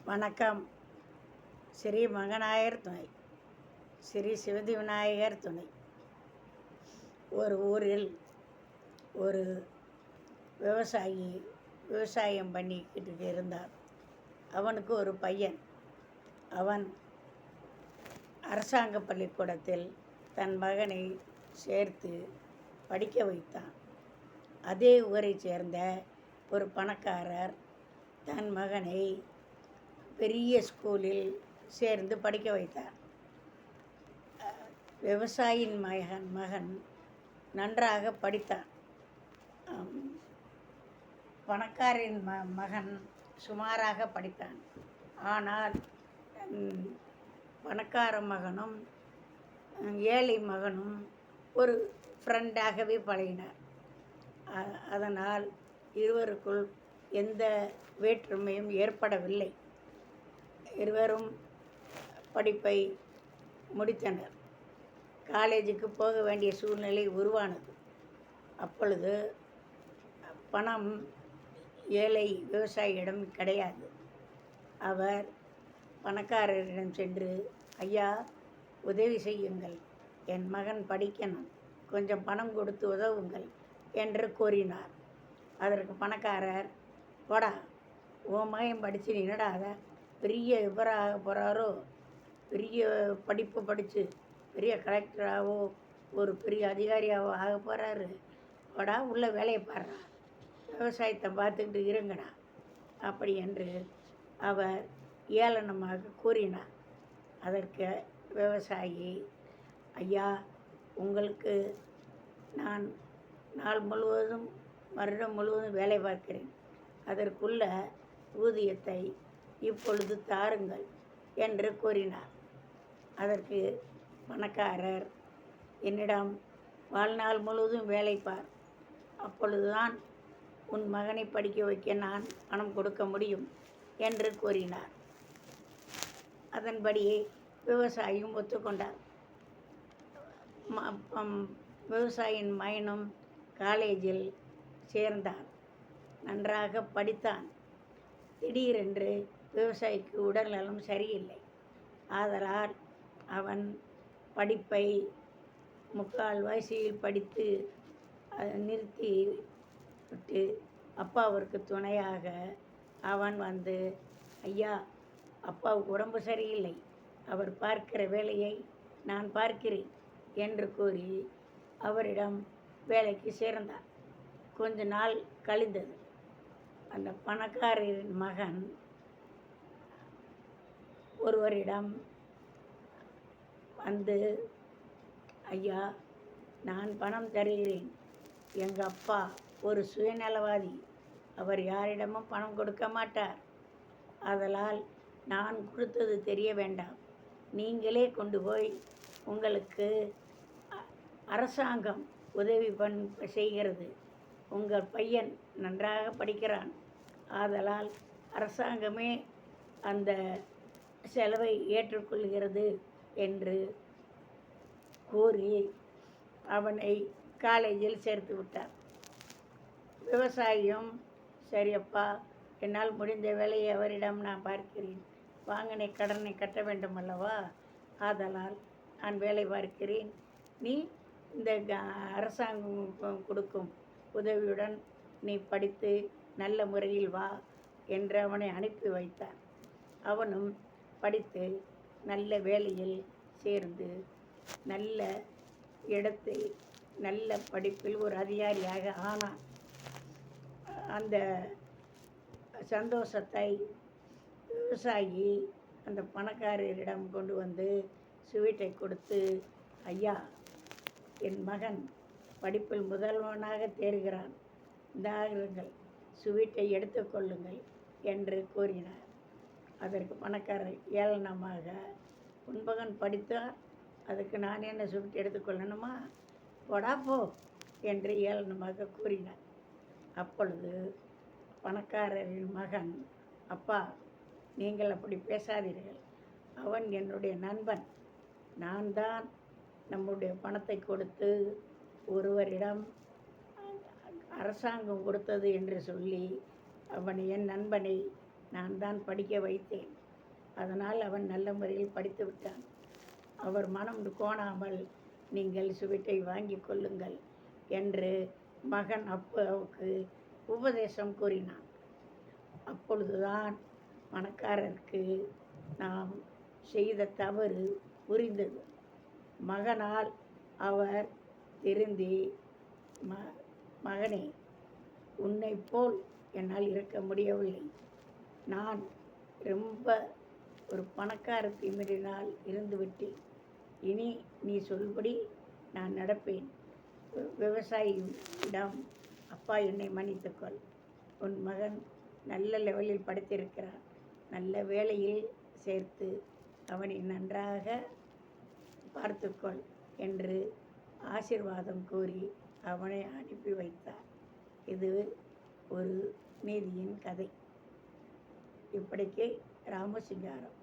வணக்கம். ஸ்ரீ மகனாயர் துணை, ஸ்ரீ சிவதி விநாயகர் துணை. ஒரு ஊரில் ஒரு விவசாயி விவசாயம் பண்ணிக்கிட்டு இருந்தார். அவனுக்கு ஒரு பையன். அவன் அரசாங்க பள்ளிக்கூடத்தில் தன் மகனை சேர்த்து படிக்க வைத்தான். அதே ஊரைச் சேர்ந்த ஒரு பணக்காரர் தன் மகனை பெரிய ஸ்கூலில் சேர்ந்து படிக்க வைத்தார். விவசாயியின் மகன் நன்றாக படித்தான். பணக்காரின் மகன் சுமாராக படித்தான். ஆனால் பணக்கார மகனும் ஏழை மகனும் ஒரு ஃப்ரெண்டாகவே பழகினார். அதனால் இருவருக்குள் எந்த வேற்றுமையும் ஏற்படவில்லை. இருவரும் படிப்பை முடித்தனர். காலேஜுக்கு போக வேண்டிய சூழ்நிலை உருவானது. அப்பொழுது பணம் ஏழை விவசாயியிடம் கிடையாது. அவர் பணக்காரரிடம் சென்று, ஐயா, உதவி செய்யுங்கள், என் மகன் படிக்கணும், கொஞ்சம் பணம் கொடுத்து உதவுங்கள் என்று கோரினார். அதற்கு பணக்காரர், போடா, உன் மகன் படித்து நீ என்னடா பெரிய இவராக போகிறாரோ, பெரிய படிப்பு படித்து பெரிய கலெக்டராகவோ ஒரு பெரிய அதிகாரியாகவோ ஆக போகிறாரு, போடா உள்ள வேலையை பாடுறா, விவசாயத்தை பார்த்துக்கிட்டு இருங்கடா அப்படி என்று அவர் ஏளனமாக கூறினார். அதற்கு விவசாயி, ஐயா, உங்களுக்கு நான் நாள் முழுவதும் வருடம் முழுவதும் வேலை பார்க்கிறேன், அதற்குள்ள ஊதியத்தை இப்பொழுது தாருங்கள் என்று கூறினார். அதற்கு பணக்காரர், என்னிடம் வாழ்நாள் முழுவதும் வேலை பார், அப்பொழுதுதான் உன் மகனை படிக்க வைக்க நான் பணம் கொடுக்க முடியும் என்று கூறினார். அதன்படியே விவசாயியும் ஒத்துக்கொண்டார். விவசாயியின் மகனும் காலேஜில் சேர்ந்தான். நன்றாக படித்தான். திடீரென்று விவசாயிக்கு உடல்நலம் சரியில்லை. ஆதலால் அவன் படிப்பை முக்கால் வயசில் படித்து நிறுத்தி விட்டு அப்பாவிற்கு துணையாக அவன் வந்து, ஐயா, அப்பாவுக்கு உடம்பு சரியில்லை, அவர் பார்க்கிற வேலையை நான் பார்க்கிறேன் என்று கூறி அவரிடம் வேலைக்கு சேர்ந்தார். கொஞ்ச நாள் கழிந்தது. அந்த பணக்காரரின் மகன் ஒருவரிடம் வந்து, ஐயா, நான் பணம் தருகிறேன், எங்கள் அப்பா ஒரு சுயநலவாதி, அவர் யாரிடமும் பணம் கொடுக்க மாட்டார், ஆதலால் நான் கொடுத்தது தெரிய வேண்டாம், நீங்களே கொண்டு போய் உங்களுக்கு அரசாங்கம் உதவி செய்கிறது, உங்கள் பையன் நன்றாக படிக்கிறான், ஆதலால் அரசாங்கமே அந்த செலவை ஏற்றுக்கொள்கிறது என்று கூறி அவனை காலேஜில் சேர்த்து விட்டார். விவசாயியும், சரியப்பா, என்னால் முடிந்த வேலையை அவரிடம் நான் பார்க்கிறேன், வாங்கின கடனை கட்ட வேண்டும் அல்லவா, ஆதலால் நான் வேலை பார்க்கிறேன், நீ இந்த அரசாங்கம் கொடுக்கும் உதவியுடன் நீ படித்து நல்ல முறையில் வா என்று அவனை அனுப்பி வைத்தார். அவனும் படித்து நல்ல வேலையில் சேர்ந்து நல்ல இடத்தை நல்ல படிப்பில் ஒரு அதிகாரியாக ஆனான். அந்த சந்தோஷத்தை விவசாயி அந்த பணக்காரரிடம் கொண்டு வந்து ஸ்வீட்டை கொடுத்து, ஐயா, என் மகன் படிப்பில் முதல்வனாக தேர்கிறான், இந்தாருங்கள், ஸ்வீட்டை எடுத்துக்கொள்ளுங்கள் என்று கூறினார். அதற்கு பணக்காரர் ஏளனமாக, உன் மகன் படித்தால் அதுக்கு நான் என்ன ஸ்வீட் எடுத்துக்கொள்ளணுமா, போடா போ என்று ஏளனமாக கூறினார். அப்பொழுது பணக்காரரின் மகன், அப்பா, நீங்கள் அப்படி பேசாதீர்கள், அவன் என்னுடைய நண்பன், நான் தான் நம்முடைய பணத்தை கொடுத்து ஒருவரிடம் அரசாங்கம் கொடுத்தது என்று சொல்லி என் நண்பனை நான் தான் படிக்க வைத்தேன், அதனால் அவன் நல்ல முறையில் படித்து விட்டான். அவர் மனம் கோணாமல் நீங்கள் சுவீட்டை வாங்கி கொள்ளுங்கள் என்று மகன் அப்பாவுக்கு உபதேசம் கூறினான். அப்பொழுதுதான் பணக்காரருக்கு நாம் செய்த தவறு புரிந்தது. மகனால் அவர் திருந்தி, மகனே, உன்னை போல் என்னால் இருக்க முடியவில்லை. நான் ரொம்ப ஒரு பணக்கார திமிரினால் இருந்துவிட்டேன். இனி நீ சொல்படி நான் நடப்பேன். விவசாயியிடம், அப்பா என்னை மன்னித்துக்கொள். உன் மகன் நல்ல லெவலில் படித்திருக்கிறான். நல்ல வேலையில் சேர்த்து அவனை நன்றாக பார்த்துக்கொள் என்று ஆசீர்வாதம் கூறி அவனை அனுப்பி வைத்தார். இது ஒரு நீதியின் கதை. இப்படிக்கு ராமசிங்காரம்.